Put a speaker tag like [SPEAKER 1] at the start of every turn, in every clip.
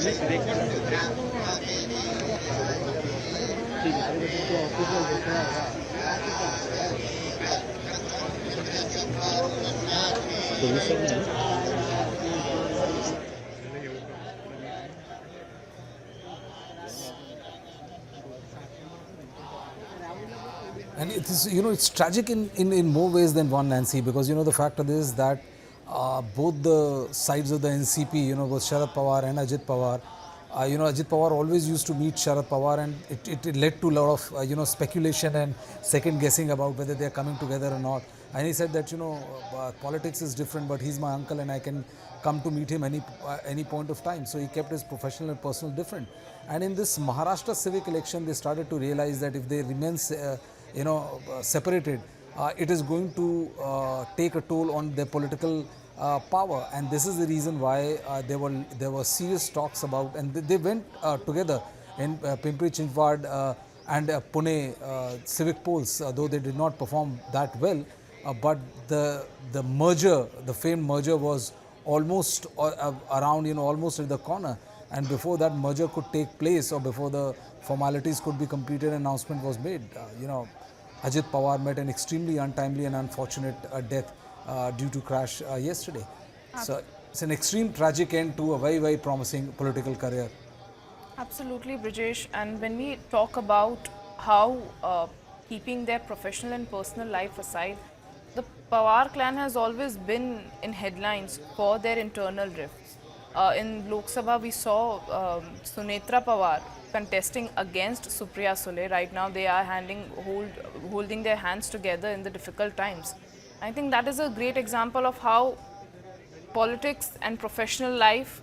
[SPEAKER 1] And it is, it's tragic in more ways than one, Nancy, because, the fact of this is that both the sides of the NCP, both Sharad Pawar and Ajit Pawar, Ajit Pawar always used to meet Sharad Pawar, and it led to a lot of, speculation and second guessing about whether they are coming together or not. And he said that, politics is different, but he's my uncle and I can come to meet him any point of time. So he kept his professional and personal different. And in this Maharashtra civic election, they started to realize that if they remain separated, it is going to take a toll on their political power. And this is the reason why there were serious talks about, and they went together in Pimpri Chinchwad and Pune civic polls, though they did not perform that well. But the merger, the famed merger, was almost around, almost at the corner. And before that merger could take place, or before the formalities could be completed, an announcement was made. Ajit Pawar met an extremely untimely and unfortunate death due to crash yesterday. So it's an extreme tragic end to a very, very promising political career.
[SPEAKER 2] Absolutely, Brijesh. And when we talk about how keeping their professional and personal life aside, the Pawar clan has always been in headlines for their internal rifts. In Lok Sabha, we saw Sunetra Pawar contesting against Supriya Sule. Right now, they are holding their hands together in the difficult times. I think that is a great example of how politics and professional life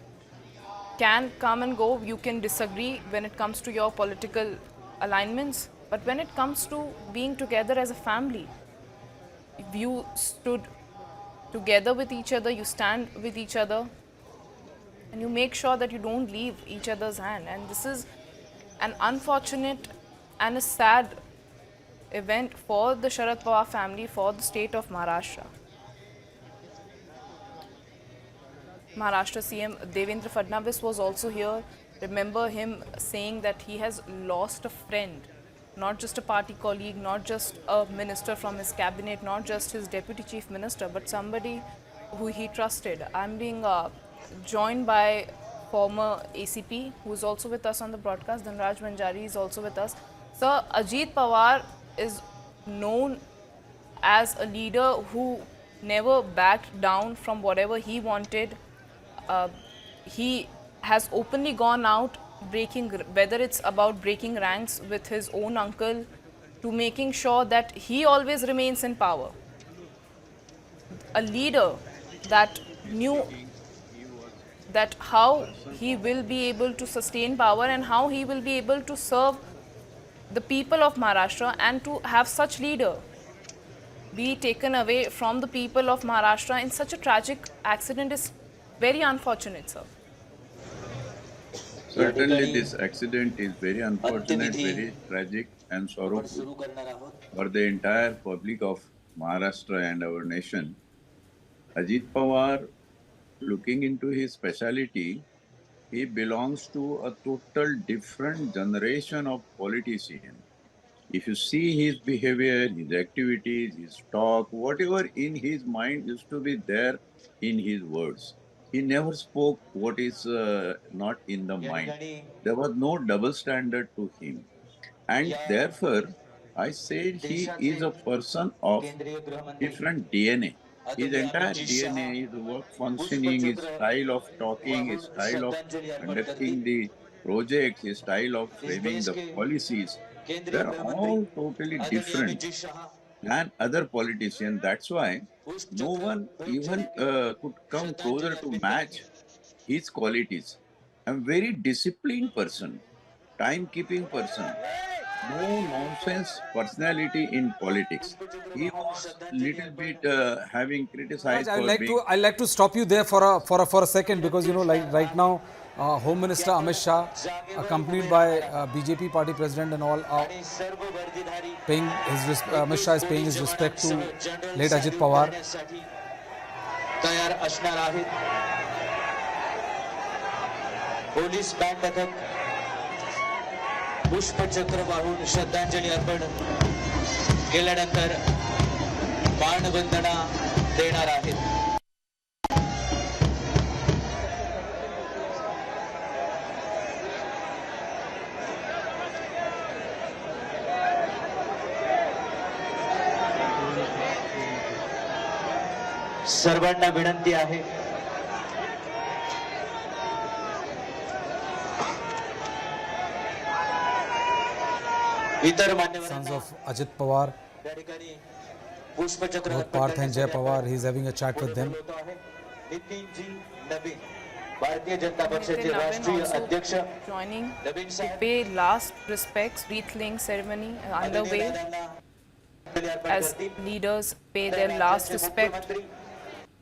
[SPEAKER 2] can come and go. You can disagree when it comes to your political alignments, but when it comes to being together as a family, if you stood together with each other, you stand with each other, and you make sure that you don't leave each other's hand. And this is an unfortunate and a sad event for the Sharad Pawar family, for the state of Maharashtra. Maharashtra CM Devendra Fadnavis was also here. Remember him saying that he has lost a friend, not just a party colleague, not just a minister from his cabinet, not just his deputy chief minister, but somebody who he trusted. I'm being joined by former ACP, who is also with us on the broadcast. Dhanraj Manjari is also with us. Sir, Ajit Pawar is known as a leader who never backed down from whatever he wanted. He has openly gone out whether it's about breaking ranks with his own uncle, to making sure that he always remains in power. A leader that knew that how he will be able to sustain power and how he will be able to serve the people of Maharashtra, and to have such leader be taken away from the people of Maharashtra in such a tragic accident is very unfortunate, sir.
[SPEAKER 3] Certainly, this accident is very unfortunate, very tragic and sorrowful for the entire public of Maharashtra and our nation. Ajit Pawar, looking into his speciality, he belongs to a total different generation of politicians. If you see his behavior, his activities, his talk, whatever in his mind used to be there in his words. He never spoke what is not in the mind. There was no double standard to him. And therefore, I said he is a person of different DNA. His entire DNA, his work functioning, his style of talking, his style of conducting the projects, his style of framing the policies, they're all totally different than other politicians. That's why no one even could come closer to match his qualities. I'm very disciplined person, time-keeping person, no nonsense personality in politics. He was little bit having
[SPEAKER 1] Raj,
[SPEAKER 3] criticized for being.
[SPEAKER 1] I'd like to stop you there for a second, because like right now, Home Minister Amit Shah, accompanied by BJP party president and all, Amit Shah is paying his respect to late Ajit Pawar.
[SPEAKER 4] Police band पथक पुष्पचक्र वाहून श्रद्धांजली अर्पण केल्यानंतर मानवंदना देणार आहेत. सर्वांना विनंती आहे इतर
[SPEAKER 1] Sons
[SPEAKER 4] मान्यवरांना
[SPEAKER 1] of Ajit Pawar,
[SPEAKER 4] त्या ठिकाणी पुष्पचक्र
[SPEAKER 1] both
[SPEAKER 4] Arpan
[SPEAKER 1] Parth and Jay
[SPEAKER 4] करण्यासाठी
[SPEAKER 1] Pawar,
[SPEAKER 4] आपण
[SPEAKER 1] he's having a chat with them.
[SPEAKER 4] बोलवतो आहे. नितीनजी नवीन भारतीय जनता पक्षाचे
[SPEAKER 2] Nitin Navin
[SPEAKER 4] राष्ट्रीय
[SPEAKER 2] also
[SPEAKER 4] अध्यक्ष
[SPEAKER 2] joining
[SPEAKER 4] Naveen
[SPEAKER 2] to
[SPEAKER 4] Saheb
[SPEAKER 2] pay last respects. Wreath laying ceremony underway
[SPEAKER 4] दादांना अंजली अर्पण
[SPEAKER 2] as
[SPEAKER 4] करतील.
[SPEAKER 2] leaders pay
[SPEAKER 4] तर
[SPEAKER 2] their last
[SPEAKER 4] राज्याचे
[SPEAKER 2] respect
[SPEAKER 4] मुख्यमंत्री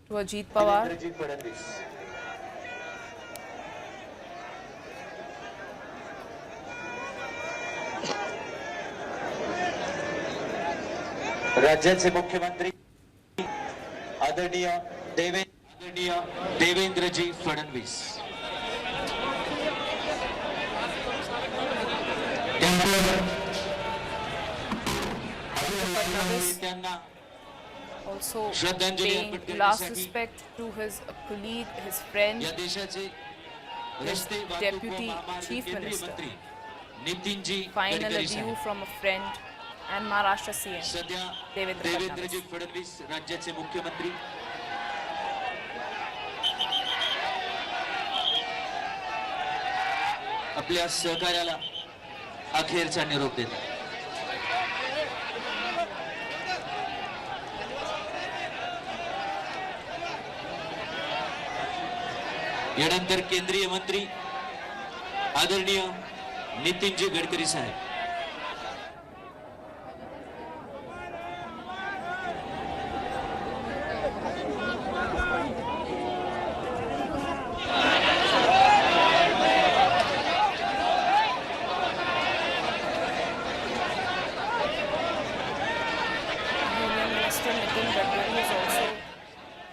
[SPEAKER 2] to Ajit Pawar.
[SPEAKER 4] Devendraji Fadnavis. राज्याचे मुख्यमंत्री आदरणीय देवेंद्रजी फडणवीस. त्यांना
[SPEAKER 2] Also
[SPEAKER 4] श्रद्धांजली
[SPEAKER 2] paying
[SPEAKER 4] अर्पण
[SPEAKER 2] last
[SPEAKER 4] करण्यासाठी
[SPEAKER 2] respect to his colleague, his friend,
[SPEAKER 4] या देशाचे
[SPEAKER 2] his
[SPEAKER 4] रस्ते वाहतूक व
[SPEAKER 2] deputy
[SPEAKER 4] महामार्ग
[SPEAKER 2] chief
[SPEAKER 4] केंद्रीय
[SPEAKER 2] minister.
[SPEAKER 4] मंत्री Nitinji
[SPEAKER 2] Final
[SPEAKER 4] Gadkari
[SPEAKER 2] adieu
[SPEAKER 4] Saheb.
[SPEAKER 2] from a friend and Maharashtra CM.
[SPEAKER 4] सध्या
[SPEAKER 2] देवेंद्र
[SPEAKER 4] देवेंद्रजी फडणवीस राज्याचे मुख्यमंत्री आपल्या सहकार्याला अखेरचा निरोप देतात. यानंतर केंद्रीय मंत्री आदरणीय नितीनजी गडकरी साहेब.
[SPEAKER 2] Union Minister Nitin Gadkari is also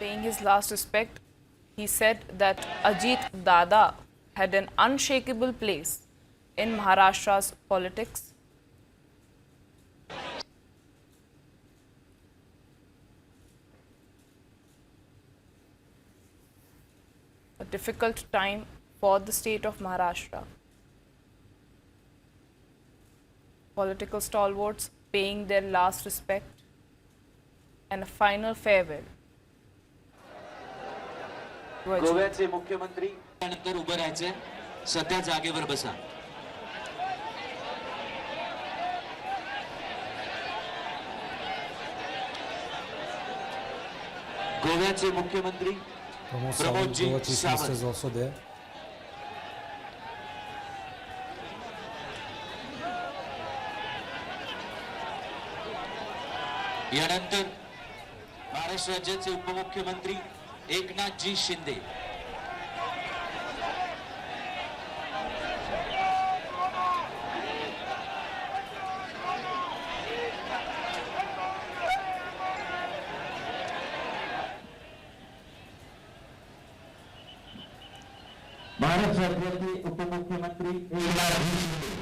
[SPEAKER 2] paying his last respect. He said that Ajit Dada had an unshakable place in Maharashtra's politics. A difficult time for the state of Maharashtra. Political stalwarts paying their last respect and a final farewell. to Ajit.
[SPEAKER 4] गोव्याचे मुख्यमंत्री त्यानंतर उभं राहायचंय. सध्या जागेवर बसा. गोव्याचे मुख्यमंत्री
[SPEAKER 1] Pramod
[SPEAKER 4] Pramodji
[SPEAKER 1] Sawant, Goa Chief
[SPEAKER 4] Sawant.
[SPEAKER 1] Minister, is also there.
[SPEAKER 4] यानंतर महाराष्ट्र राज्याचे उपमुख्यमंत्री एकनाथजी शिंदे. महाराष्ट्र राज्याचे उपमुख्यमंत्री एकनाथजी शिंदे.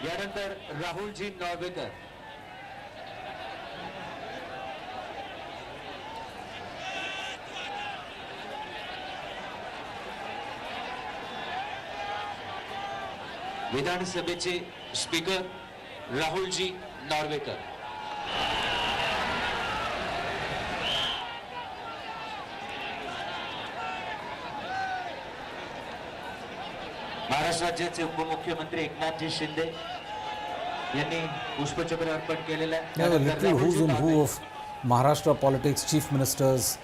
[SPEAKER 4] यानंतर राहुलजी नॉर्वेकर. विधानसभेचे स्पीकर राहुलजी नॉर्वेकर. महाराष्ट्र राज्याचे उपमुख्यमंत्री एकनाथजी शिंदे यांनी पुष्पचक्र अर्पण केलेलं आहे.
[SPEAKER 1] Yeah, the little who's in who of Maharashtra politics, chief ministers,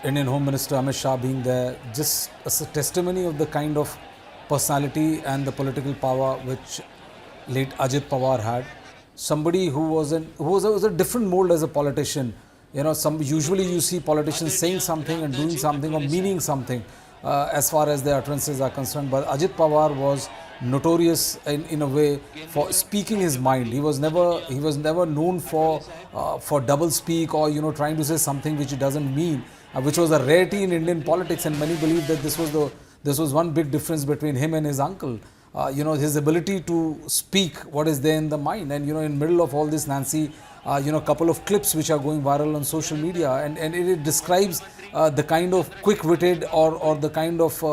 [SPEAKER 1] Indian Home Minister Amit Shah being there, just as a testimony of the kind of personality and the political power which late Ajit Pawar had. Somebody who was a different mold as a politician. You know, usually you see politicians saying something and doing something or meaning something. as far as their utterances are concerned. But Ajit Pawar was notorious in a way for speaking his mind. He was never known for double speak, or trying to say something which he doesn't mean, which was a rarity in Indian politics, and many believe that this was one big difference between him and his uncle. His ability to speak what is there in the mind. And in middle of all this, Nancy, couple of clips which are going viral on social media, and it describes the kind of quick-witted or the kind of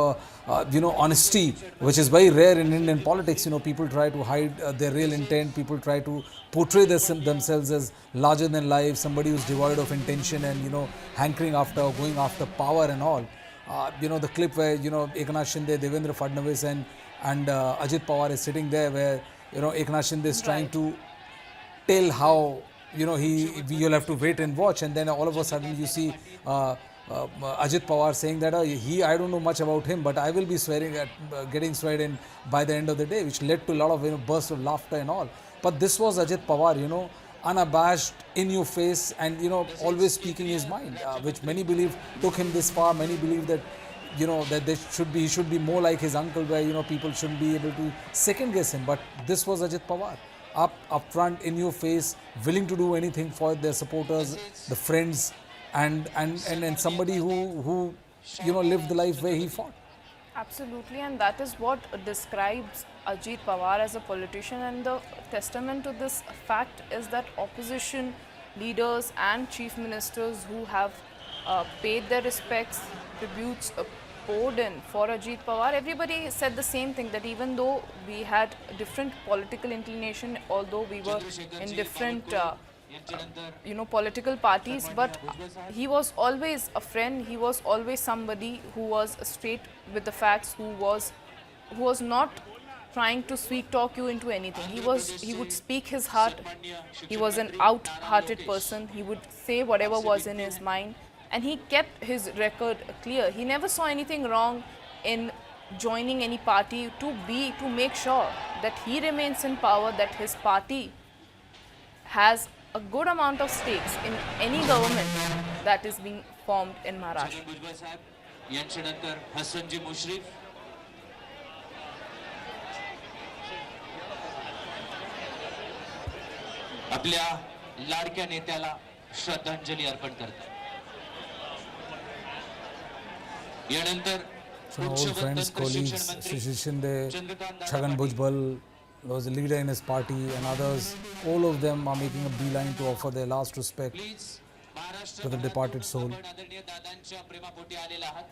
[SPEAKER 1] honesty which is very rare in Indian politics. People try to hide their real intent. People try to portray themselves as larger than life, somebody who's devoid of intention and hankering after, going after power and all. The clip where Eknath Shinde, Devendra Fadnavis and Ajit Pawar is sitting there, where Eknath Shinde is trying to tell how you'll have to wait and watch, and then all of a sudden you see Ajit Pawar saying that I don't know much about him, but I will be swearing at getting sweared in by the end of the day, which led to a lot of bursts of laughter and all. But this was Ajit Pawar, unabashed, in your face, and always speaking his mind, which many believe took him this far. Many believe that that he should be more like his uncle, where people shouldn't be able to second guess him. But this was Ajit Pawar, up front, in your face, willing to do anything for their supporters, the friends, and somebody who lived the life where he fought.
[SPEAKER 2] Absolutely, and that is what describes Ajit Pawar as a politician. And the testament to this fact is that opposition leaders and chief ministers who have paid their respects, tributes poured in for Ajit Pawar, everybody said the same thing, that even though we had different political inclination, although we were in different political parties, but he was always a friend. He was always somebody who was straight with the facts, who was not trying to sweet talk you into anything. He would speak his heart. He was an out-hearted person. He would say whatever was in his mind, and he kept his record clear. He never saw anything wrong in joining any party to make sure that he remains in power, that his party has a good amount of stakes in any government that is being formed in Maharashtra.
[SPEAKER 4] Bhujbal साहेब, यांच्यानंतर हसनजी मुश्रीफ. आपल्या लाडक्या नेत्याला श्रद्धांजली अर्पण करतात. यानंतर
[SPEAKER 1] So old friends, colleagues, Shishir Shinde, Chhagan Bhujbal was a leader in his party, and others, all of them are making a beeline to offer their last respect to the departed soul.
[SPEAKER 4] आदरणीय दादांच्या प्रेमापोटी आलेला आहात.